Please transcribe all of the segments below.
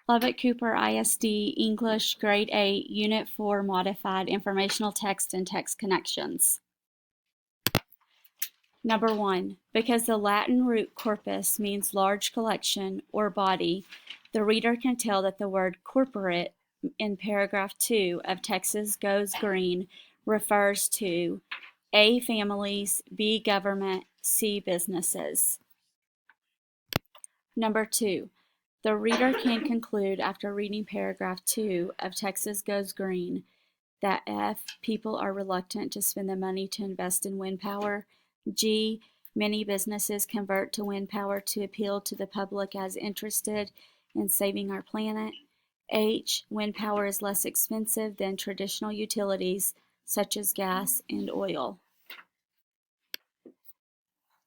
Lubbock Cooper ISD English Grade 8 Unit 4 Modified Informational Text and Text Connections. Number 1. Because the Latin root corpus means large collection or body, the reader can tell that the word corporate in paragraph 2 of Texas Goes Green refers to A. Families, B. Government, C. Businesses. Number 2. The reader can conclude after reading paragraph 2 of Texas Goes Green that F. People are reluctant to spend the money to invest in wind power. G. Many businesses convert to wind power to appeal to the public as interested in saving our planet. H. Wind power is less expensive than traditional utilities such as gas and oil.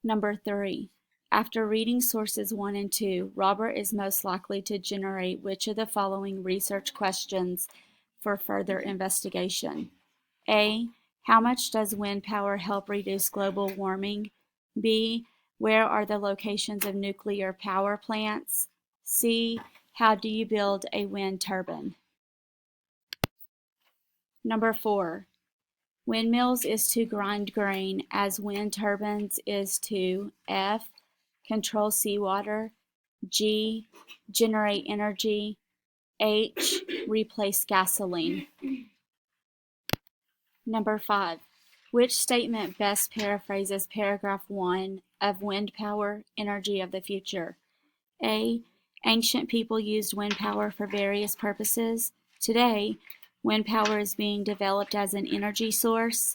Number 3. After reading sources 1 and 2, Robert is most likely to generate which of the following research questions for further investigation? A. How much does wind power help reduce global warming? B. Where are the locations of nuclear power plants? C. How do you build a wind turbine? Number 4. Windmills is to grind grain as wind turbines is to F. Control seawater, G. Generate energy, H. Replace gasoline. Number 5. Which statement best paraphrases paragraph 1 of Wind Power, Energy of the Future? A. Ancient people used wind power for various purposes. Today, wind power is being developed as an energy source.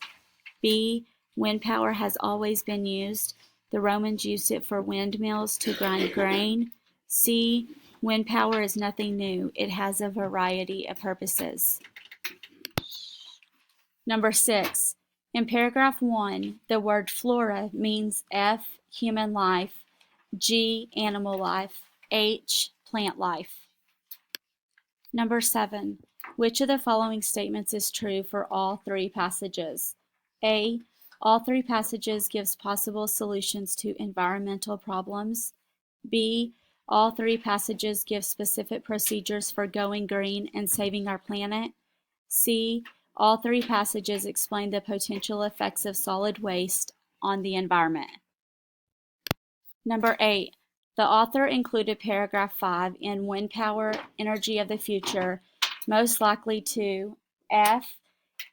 B. Wind power has always been used. The Romans used it for windmills to grind grain. C. Wind power is nothing new. It has a variety of purposes. Number 6. In paragraph 1, the word flora means F. Human life, G. Animal life, H. Plant life. Number 7. Which of the following statements is true for all 3 passages? A. All 3 passages gives possible solutions to environmental problems. B. All 3 passages give specific procedures for going green and saving our planet. C. All 3 passages explain the potential effects of solid waste on the environment. Number 8. The author included paragraph 5 in Wind Power, Energy of the Future, most likely to F.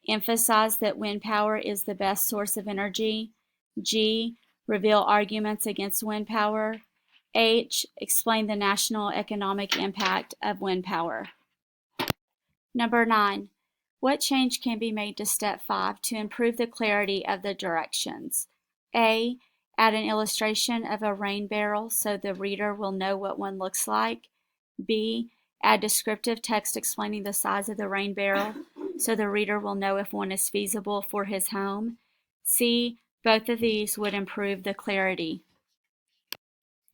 Emphasize that wind power is the best source of energy. G. Reveal arguments against wind power. H. Explain the national economic impact of wind power. Number 9. What change can be made to step 5 to improve the clarity of the directions? A. Add an illustration of a rain barrel so the reader will know what one looks like. B. Add descriptive text explaining the size of the rain barrel so the reader will know if one is feasible for his home. C. Both of these would improve the clarity.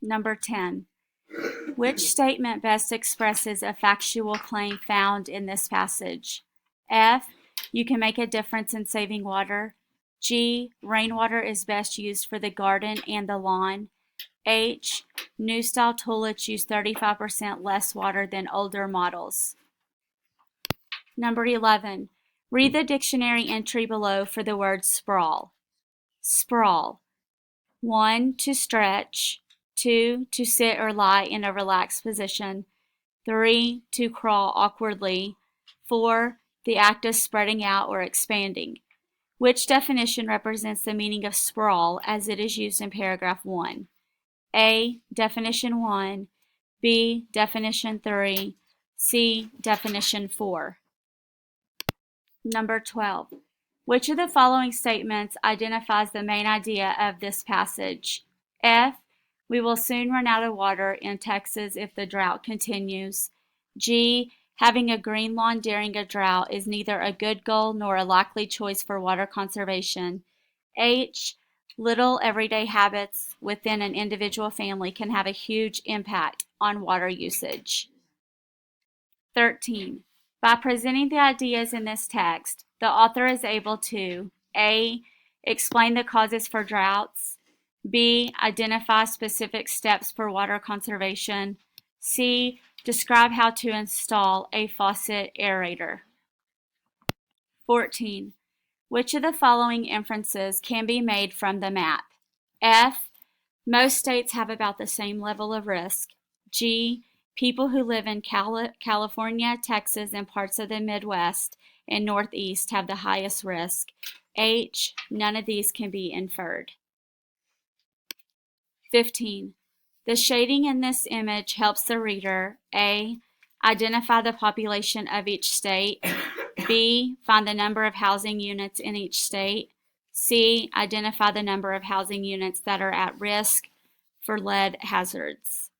Number 10. Which statement best expresses a factual claim found in this passage? F. You can make a difference in saving water. G. Rainwater is best used for the garden and the lawn. H. New style toilets use 35% less water than older models. Number 11. Read the dictionary entry below for the word sprawl. Sprawl. 1. To stretch. 2. To sit or lie in a relaxed position. 3. To crawl awkwardly. 4. The act of spreading out or expanding. Which definition represents the meaning of sprawl as it is used in paragraph 1? A. Definition 1. B. Definition 3. C. Definition 4. Number 12. Which of the following statements identifies the main idea of this passage? F. We will soon run out of water in Texas if the drought continues. G. Having a green lawn during a drought is neither a good goal nor a likely choice for water conservation. H. Little everyday habits within an individual family can have a huge impact on water usage. 13. By presenting the ideas in this text, the author is able to A. Explain the causes for droughts. B. Identify specific steps for water conservation. C. Describe how to install a faucet aerator. 14. Which of the following inferences can be made from the map? F. Most states have about the same level of risk. G. People who live in California, Texas, and parts of the Midwest and Northeast have the highest risk. H. None of these can be inferred. 15. The shading in this image helps the reader A. Identify the population of each state. B. Find the number of housing units in each state. C. Identify the number of housing units that are at risk for lead hazards.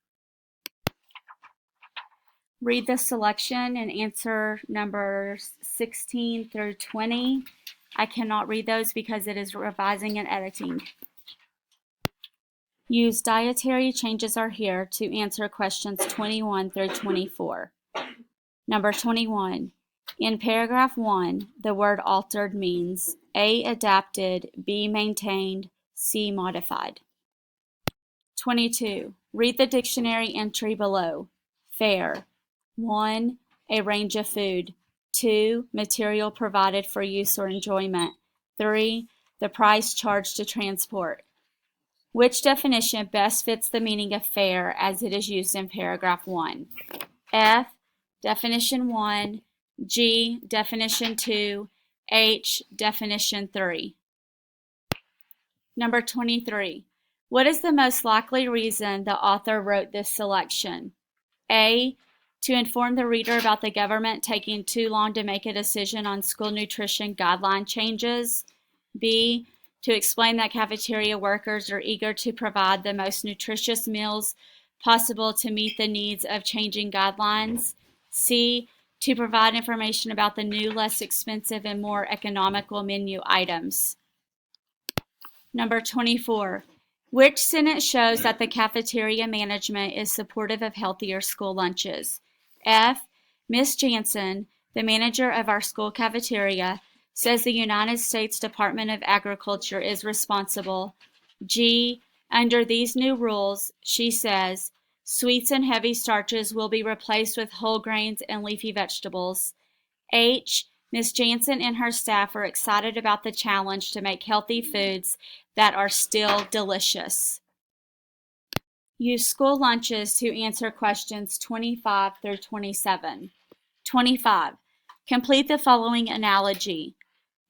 Read the selection and answer numbers 16 through 20. I cannot read those because it is revising and editing. Use dietary changes are here to answer questions 21 through 24. Number 21. In paragraph 1, the word altered means A. Adapted, B. Maintained, C. Modified. 22. Read the dictionary entry below. Fare. 1. A range of food. 2. Material provided for use or enjoyment. 3. The price charged to transport. Which definition best fits the meaning of fare as it is used in paragraph 1? F. Definition 1. G. Definition 2. H. Definition 3. Number 23. What is the most likely reason the author wrote this selection? A. To inform the reader about the government taking too long to make a decision on school nutrition guideline changes. B. To explain that cafeteria workers are eager to provide the most nutritious meals possible to meet the needs of changing guidelines. C. To provide information about the new, less expensive, and more economical menu items. Number 24. Which sentence shows that the cafeteria management is supportive of healthier school lunches? F. Ms. Jansen, the manager of our school cafeteria, says the United States Department of Agriculture is responsible. G. Under these new rules, she says, sweets and heavy starches will be replaced with whole grains and leafy vegetables. H. Ms. Jansen and her staff are excited about the challenge to make healthy foods that are still delicious. Use school lunches to answer questions 25 through 27. 25. Complete the following analogy.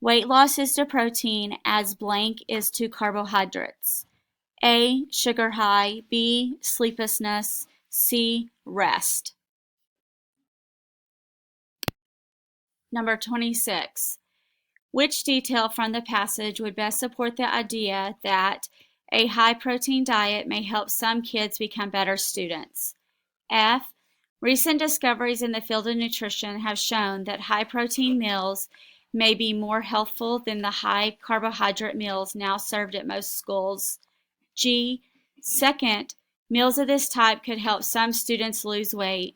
Weight loss is to protein as blank is to carbohydrates. A. Sugar high. B. Sleeplessness. C. Rest. Number 26. Which detail from the passage would best support the idea that a high-protein diet may help some kids become better students? F. Recent discoveries in the field of nutrition have shown that high-protein meals may be more healthful than the high-carbohydrate meals now served at most schools. G. Second, meals of this type could help some students lose weight.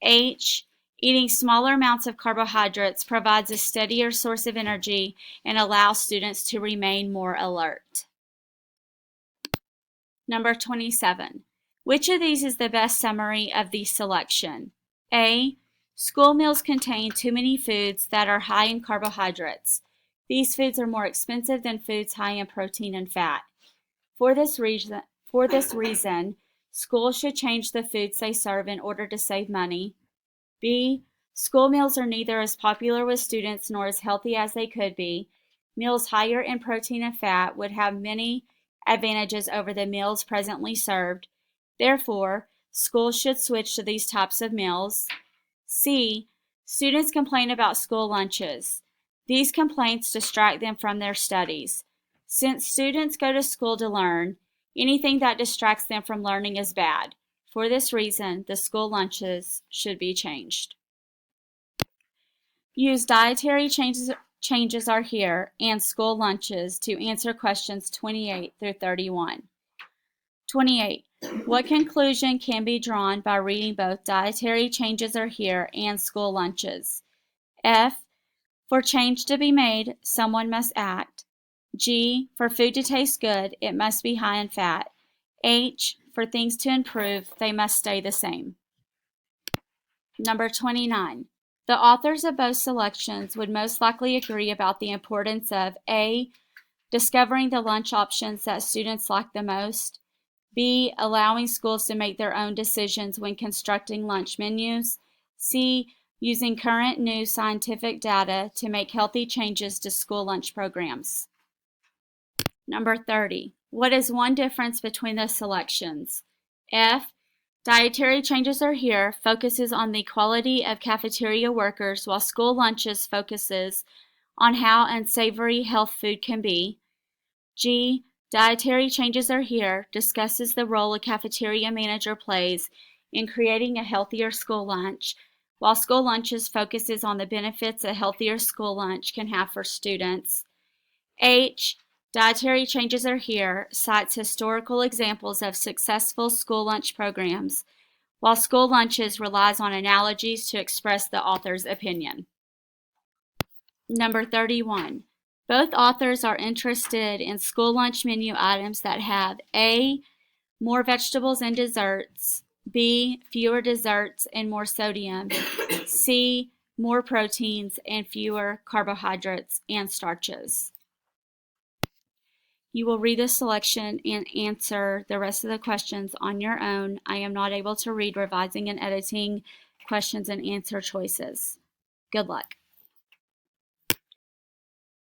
H. Eating smaller amounts of carbohydrates provides a steadier source of energy and allows students to remain more alert. Number 27. Which of these is the best summary of the selection? A. School meals contain too many foods that are high in carbohydrates. These foods are more expensive than foods high in protein and fat. For this reason, schools should change the foods they serve in order to save money. B. School meals are neither as popular with students nor as healthy as they could be. Meals higher in protein and fat would have many advantages over the meals presently served. Therefore, schools should switch to these types of meals. C. Students complain about school lunches. These complaints distract them from their studies. Since students go to school to learn, anything that distracts them from learning is bad. For this reason, the school lunches should be changed. Use dietary changes are here and school lunches to answer questions 28 through 31. 28. What conclusion can be drawn by reading both dietary changes are here and school lunches? F. For change to be made, someone must act. G. For food to taste good, it must be high in fat. H. For things to improve, they must stay the same. Number 29. The authors of both selections would most likely agree about the importance of A. Discovering the lunch options that students like the most, B. Allowing schools to make their own decisions when constructing lunch menus, C. Using current new scientific data to make healthy changes to school lunch programs. Number 30. What is one difference between the selections? F. Dietary Changes Are Here focuses on the quality of cafeteria workers, while School Lunches focuses on how unsavory health food can be. G. Dietary Changes Are Here discusses the role a cafeteria manager plays in creating a healthier school lunch, while School Lunches focuses on the benefits a healthier school lunch can have for students. H. Dietary Changes Are Here cites historical examples of successful school lunch programs, while School Lunches relies on analogies to express the author's opinion. Number 31. Both authors are interested in school lunch menu items that have A. More vegetables and desserts, B. Fewer desserts and more sodium, C. More proteins and fewer carbohydrates and starches. You will read the selection and answer the rest of the questions on your own. I am not able to read revising and editing questions and answer choices. Good luck.